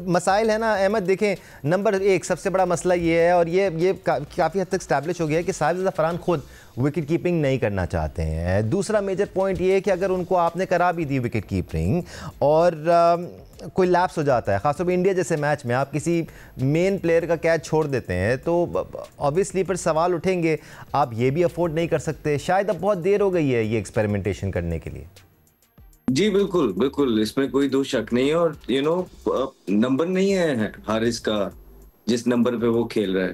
मसाइल है ना अहमद, देखें नंबर एक सबसे बड़ा मसला ये है, और ये काफ़ी हद तक स्टैब्लिश हो गया है कि साहिब ज़फ़रान खुद विकेट कीपिंग नहीं करना चाहते हैं। दूसरा मेजर पॉइंट ये है कि अगर उनको आपने करा भी दी विकेट कीपिंग और कोई लैप्स हो जाता है, ख़ासतौर पर इंडिया जैसे मैच में आप किसी मेन प्लेयर का कैच छोड़ देते हैं, तो ऑब्वियसली फिर सवाल उठेंगे, आप ये भी अफोर्ड नहीं कर सकते। शायद अब बहुत देर हो गई है ये एक्सपेरिमेंटेशन करने के लिए। जी बिल्कुल बिल्कुल, इसमें कोई दो शक नहीं है। और नंबर नहीं है हारिस का जिस नंबर पे वो खेल रहा है,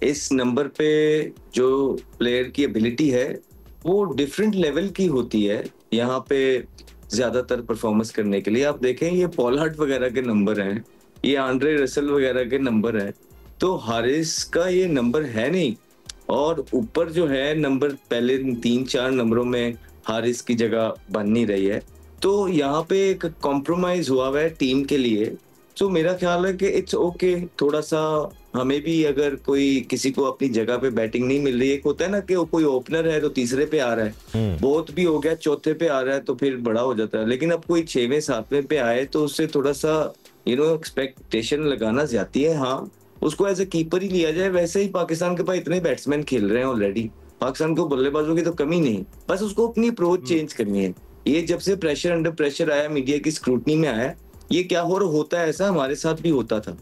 इस नंबर पे जो प्लेयर की एबिलिटी है वो डिफरेंट लेवल की होती है यहाँ पे ज्यादातर परफॉर्मेंस करने के लिए। आप देखें ये पॉलार्ड वगैरह के नंबर हैं, ये आंड्रे रसल वगैरह के नंबर हैं, तो हारिस का ये नंबर है नहीं। और ऊपर जो है नंबर पहले 3-4 नंबरों में हारिस की जगह बन नहीं रही है, तो यहाँ पे एक कॉम्प्रोमाइज हुआ हुआ है टीम के लिए। तो मेरा ख्याल है कि इट्स ओके, थोड़ा सा हमें भी अगर कोई किसी को अपनी जगह पे बैटिंग नहीं मिल रही है, एक होता है ना कि कोई ओपनर है तो तीसरे पे आ रहा है, बहुत भी हो गया चौथे पे आ रहा है तो फिर बड़ा हो जाता है, लेकिन अब कोई 6वें 7वें पे आए तो उससे थोड़ा सा एक्सपेक्टेशन लगाना ज्यादा है। हाँ, उसको एज ए कीपर ही लिया जाए। वैसे ही पाकिस्तान के पास इतने बैट्समैन खेल रहे हैं ऑलरेडी, पाकिस्तान को बल्लेबाजों की तो कमी नहीं, बस उसको अपनी अप्रोच चेंज करनी है। ये जब से प्रेशर अंडर प्रेशर आया, मीडिया की स्क्रूटनी में आया, ये क्या होता है, ऐसा हमारे साथ भी होता था।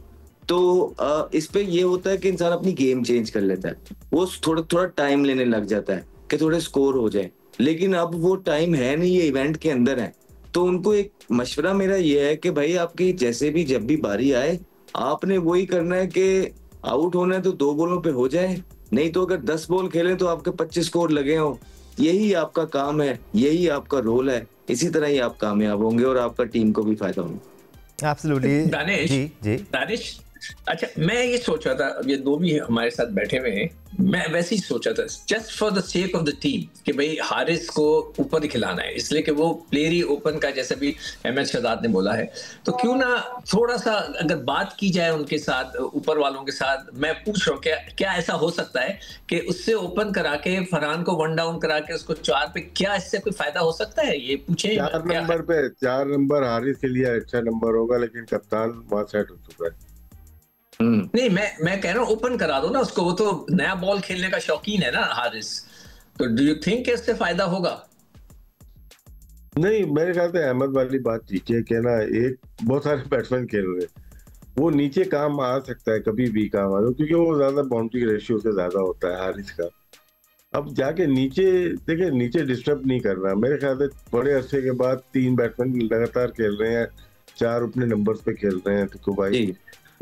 तो इस पे ये होता है कि इंसान अपनी गेम चेंज कर लेता है, वो थोड़ा थोड़ा टाइम लेने लग जाता है कि थोड़े स्कोर हो जाए, लेकिन अब वो टाइम है नहीं, ये इवेंट के अंदर है। तो उनको एक मशवरा मेरा ये है कि भाई आपकी जैसे भी जब भी बारी आए, आपने वही करना है कि आउट होना है तो 2 बॉलों पे हो जाए, नहीं तो अगर 10 बॉल खेलें तो आपके 25 स्कोर लगे हों। यही आपका काम है, यही आपका रोल है, इसी तरह ही आप कामयाब होंगे और आपका टीम को भी फायदा होगा। एब्सोल्युटली। दानिश, जी जी दानिश, अच्छा मैं ये सोच रहा था, अब ये दो भी हमारे साथ बैठे हुए हैं, मैं वैसे ही सोचा था just for the sake of the team कि भाई हारिस को ऊपर ही खिलाना है, इसलिए कि वो प्लेयर ही ओपन का, जैसे भी एमएस शहजाद ने बोला है, तो क्यों ना थोड़ा सा अगर बात की जाए उनके साथ, ऊपर वालों के साथ। मैं पूछ रहा हूँ क्या ऐसा हो सकता है कि उससे ओपन करा के फरहान को 1 डाउन करा के उसको 4 पे, क्या इससे कोई फायदा हो सकता है? ये पूछे। 4 नंबर हारिस के लिए अच्छा नंबर होगा, लेकिन कप्तान वहां सेट हो चुका है। नहीं, मैं कह रहा हूँ ओपन करा दो ना उसको, वो तो नया बॉल खेलने का शौकीन है ना हारिस, तो डू यू थिंक इससे फायदा होगा? नहीं, मेरे ख्याल से अहमद वाली बात ठीक है कि ना, एक बहुत सारे बैट्समैन खेल रहे हैं, वो नीचे काम आ सकता है, कभी भी काम आ, क्योंकि वो ज्यादा बाउंड्री रेशियो से ज्यादा होता है हारिस का। अब जाके नीचे देखिए, नीचे डिस्टर्ब नहीं करना। मेरे ख्याल से बड़े अरसे के बाद 3 बैट्समैन लगातार खेल रहे हैं, 4 अपने नंबर्स पे खेल रहे हैं, तो भाई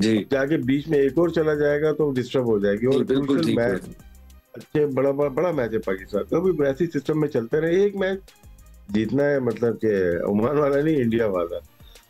जी जाके बीच में एक और चला जाएगा तो डिस्टर्ब हो जाएगी। और बिल्कुल मैच अच्छे बड़ा मैच है पाकिस्तान का, भी वैसे सिस्टम में चलते रहे, एक मैच जीतना है, मतलब कि ओमान वाला नहीं, इंडिया वाला,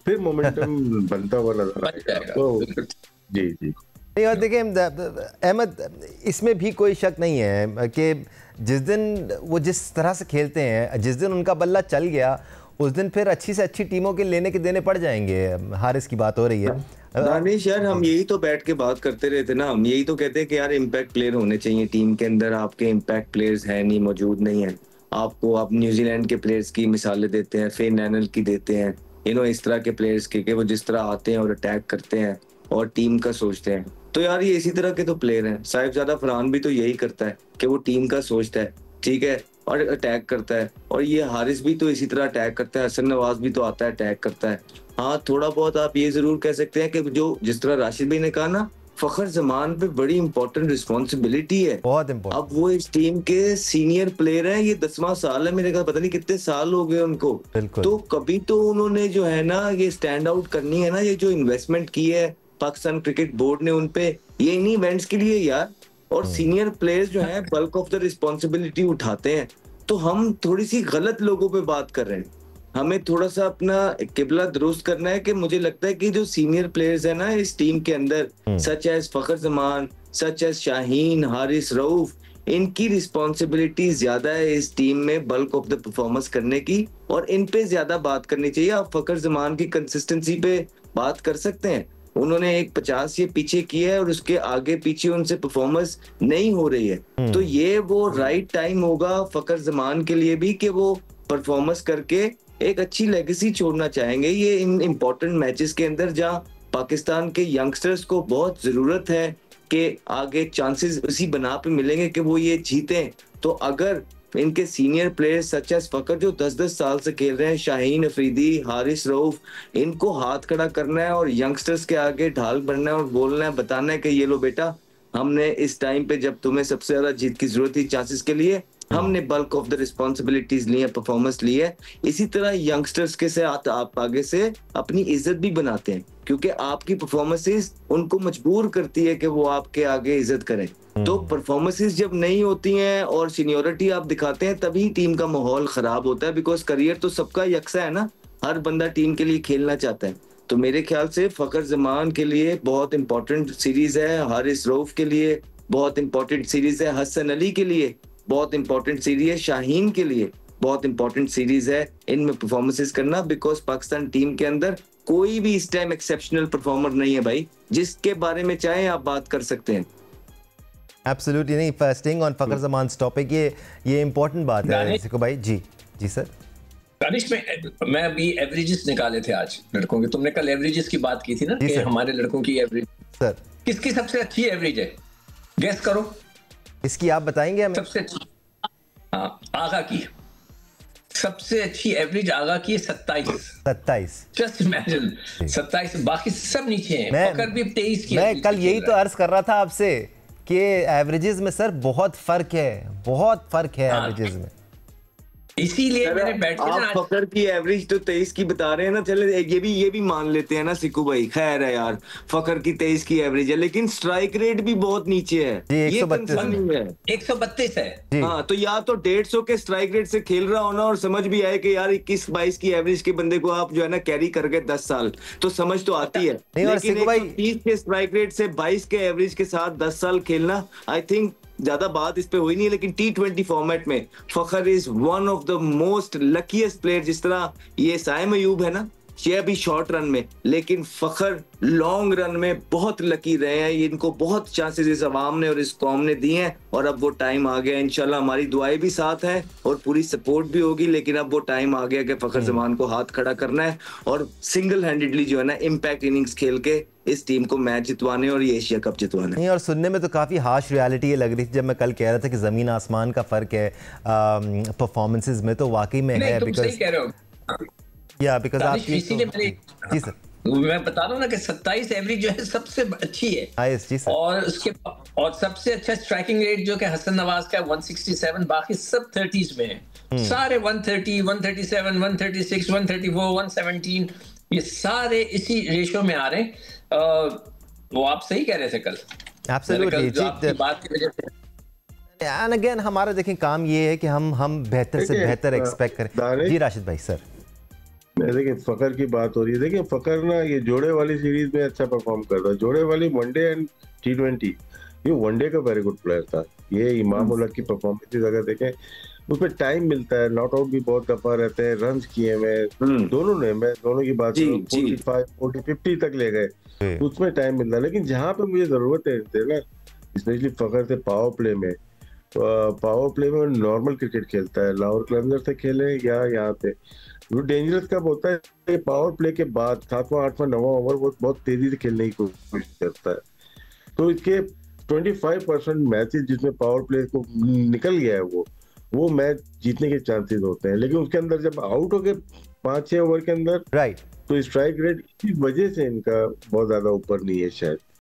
फिर मोमेंटम बनता हुआ नजर आएगा। तो जी जी नहीं, और देखिए अहमद, इसमें भी कोई शक नहीं है कि जिस दिन वो जिस तरह से खेलते हैं, जिस दिन उनका बल्ला चल गया, उस दिन फिर अच्छी से अच्छी टीमों के लेने के देने पड़ जाएंगे। हारिस की बात हो रही है दानिश यार, हम यही तो बैठ के बात करते रहते ना, हम यही तो कहते हैं कि यार इम्पैक्ट प्लेयर होने चाहिए टीम के अंदर। आपके इम्पैक्ट प्लेयर्स हैं नहीं, मौजूद नहीं है। आप न्यूजीलैंड के प्लेयर्स की मिसालें देते हैं, फेन नैनल की देते हैं, इस तरह के प्लेयर्स के वो जिस तरह आते हैं और अटैक करते हैं और टीम का सोचते हैं। तो यार ये इसी तरह के तो प्लेयर हैं। साहिबजादा फरहान भी तो यही करता है कि वो टीम का सोचता है, ठीक है, और अटैक करता है। और ये हारिस भी तो इसी तरह अटैक करता है, हसन नवाज भी तो आता है, अटैक करता है। हाँ, थोड़ा बहुत आप ये जरूर कह सकते हैं कि जो जिस तरह राशिद भाई ने कहा ना, फखर जमान पे बड़ी इंपॉर्टेंट रिस्पॉन्सिबिलिटी है, बहुत इंपॉर्टेंट। अब वो इस टीम के सीनियर प्लेयर हैं, ये 10वां साल है मेरे ख्याल, पता नहीं कितने साल हो गए उनको। तो कभी तो उन्होंने जो है ना ये स्टैंड आउट करनी है ना, ये जो इन्वेस्टमेंट की है पाकिस्तान क्रिकेट बोर्ड ने उन पे, ये इन्हीं इवेंट्स के लिए यार। और सीनियर प्लेयर्स जो है बल्क ऑफ द रिस्पॉन्सिबिलिटी उठाते हैं। तो हम थोड़ी सी गलत लोगों पे बात कर रहे हैं, हमें थोड़ा सा अपना किबला दुरुस्त करना है कि मुझे लगता है कि जो सीनियर प्लेयर्स है ना इस टीम के अंदर, सच एज फखर जमान, सच एज शाहीन, हारिस रऊफ, इनकी रिस्पॉन्सिबिलिटी ज्यादा है इस टीम में बल्क ऑफ द परफॉर्मेंस करने की, और इन पे ज्यादा बात करनी चाहिए। आप फखर जमान की कंसिस्टेंसी पे बात कर सकते हैं, उन्होंने एक 50 ये पीछे किया है और उसके आगे पीछे उनसे परफॉर्मेंस नहीं हो रही है। तो ये वो राइट टाइम होगा फखर जमान के लिए भी कि वो परफॉर्मेंस करके एक अच्छी लेगेसी छोड़ना चाहेंगे ये इन इम्पोर्टेंट मैचेस के अंदर, जहां पाकिस्तान के यंगस्टर्स को बहुत जरूरत है कि आगे चांसेस उसी बना पे मिलेंगे कि वो ये जीतें। तो अगर इनके सीनियर प्लेयर्स सच एज फकर जो 10-10 साल से खेल रहे हैं, शाहीन अफरीदी, हारिस रऊफ, इनको हाथ खड़ा करना है और यंगस्टर्स के आगे ढाल बनना है और बोलना है, बताना है कि ये लो बेटा, हमने इस टाइम पे जब तुम्हें सबसे ज्यादा जीत की जरूरत थी चांसेस के लिए, हमने बल्क ऑफ द रिस्पॉन्सिबिलिटीज ली है, परफॉर्मेंस ली है। इसी तरह यंगस्टर्स के साथ आप आगे से अपनी इज्जत भी बनाते हैं, क्योंकि आपकी परफॉर्मेंसेस उनको मजबूर करती है कि वो आपके आगे इज्जत करें। तो परफॉर्मेंसेस जब नहीं होती हैं और सीनियोरिटी आप दिखाते हैं, तभी टीम का माहौल खराब होता है। बिकॉज करियर तो सबका यकसा है ना, हर बंदा टीम के लिए खेलना चाहता है। तो मेरे ख्याल से फखर जमान के लिए बहुत इंपॉर्टेंट सीरीज है, हारिस रऊफ के लिए बहुत इंपॉर्टेंट सीरीज है, हसन अली के लिए बहुत इंपॉर्टेंट सीरीज है, शाहीन के लिए बहुत इंपॉर्टेंट सीरीज है इनमें परफॉर्मेंसेस करना। बिकॉज पाकिस्तान टीम के अंदर कोई भी इस टाइम एक्सेप्शनल परफॉर्मर नहीं है भाई, जिसके बारे में चाहे आप बात कर सकते हैं। एब्सोल्युटली नहीं, फर्स्टिंग ऑन फखर जमान्स टॉपिक, ये इंपॉर्टेंट बात है इसको भाई। जी जी सर। दानिश मैं अभी एवरेजेस निकाले थे आज लड़कों के, तुमने कल एवरेजेस की बात की थी ना कि हमारे लड़कों की एवरेज सर किसकी सबसे अच्छी एवरेज है, गेस करो। इसकी आप बताएंगे हमें? सबसे अच्छी, हाँ, आगा की सबसे अच्छी एवरेज आगा की 27। जस्ट इमेजिन 27, बाकी सब नीचे हैं। फखर भी 23 की। मैं कल यही तो अर्ज कर रहा था आपसे कि एवरेजेस में सर बहुत फर्क है, बहुत फर्क है एवरेजेस में। इसीलिए मैंने बैठ के आप फकर की एवरेज तो 23 की बता रहे हैं ना, चले ये भी मान लेते हैं ना सिक्कू भाई, खैर है यार, फकर की 23 की एवरेज है, लेकिन स्ट्राइक रेट भी बहुत नीचे है। जी, ये 132 है। हाँ, तो या तो 150 के स्ट्राइक रेट से खेल रहा होना और समझ भी आए कि यार 21-22 की एवरेज के बंदे को आप जो है ना कैरी कर गए 10 साल, तो समझ तो आती है। लेकिन 130 के स्ट्राइक रेट से 22 के एवरेज के साथ 10 साल खेलना, आई थिंक ज्यादा बात इस पे हुई नहीं है। लेकिन T20 फॉर्मेट में Fakhar is one of the most luckiest player. जिस तरह ये साइम अयूब है ना, ये अभी शॉर्ट रन में, लेकिन फखर लॉन्ग रन में बहुत लकी रहे हैं। इनको बहुत चांसेस इस अवाम ने और इस कौम ने दिए हैं, और अब वो टाइम आ गया। इंशाल्लाह हमारी दुआएं भी साथ है और पूरी सपोर्ट भी होगी, लेकिन अब वो टाइम आ गया कि फखर जमान को हाथ खड़ा करना है और सिंगल हैंडेडली जो है ना इम्पैक्ट इनिंग्स खेल के इस टीम को मैच जितवाने और ये एशिया कप जितवाने। नहीं, और सुनने में तो काफ़ी हार्श रियलिटी ये लग रही थी जब मैं कल कह रहा था कि ज़मीन आसमान का फ़र्क है परफॉर्मेंसेस में, तो वाकई में है। बिकॉज आपकी जी सर, मैं बता रहा हूँ ना कि 27 एवरेज जो है सबसे अच्छी है। जी सर। और सबसे अच्छा स्ट्राइकिंग रेट जो कि हसन नवाज का 167, बाकी सब 30s में है। सारे 130, 137, 136, 134, 117, ये सारे इसी रेशो में आ रहे हैं। वो आप सही कह रहे थे कल। एब्सोल्युटली, बात की वजह से। एंड अगेन हमारा देखें काम ये है कि हम बेहतर से बेहतर एक्सपेक्ट करें। जी राशिद भाई सर। देखिए फकर की बात हो रही है, देखिए फकर ना ये जोड़े वाली सीरीज में अच्छा परफॉर्म कर रहा है। जोड़े वाली वनडे एंड T20, ये वनडे का वेरी गुड प्लेयर था। ये इमाम उल हक की परफॉर्मेंस अगर देखें, उसमें टाइम मिलता है, नॉट आउट भी बहुत दफा रहते हैं, रन किए हुए दोनों ने, मैं दोनों की बात करूं 45, 40, 50 तक ले गए, उसमें टाइम मिलता है। लेकिन जहाँ पे मुझे जरूरत है ना, स्पेशली फकर से पावर प्ले में नॉर्मल क्रिकेट खेलता है, लाहौर कलंदर से खेले या यहाँ पे, वो डेंजरस कब होता है पावर प्ले के बाद 7वां 8वां 9वां ओवर वो बहुत तेजी से खेलने की कोशिश करता है। तो इसके 25% मैचेस जिसमें पावर प्ले को निकल गया है वो मैच जीतने के चांसेस होते हैं। लेकिन उसके अंदर जब आउट हो गए 5-6 ओवर के अंदर, राइट, तो स्ट्राइक रेट इसी वजह से इनका बहुत ज्यादा ऊपर नहीं है शायद।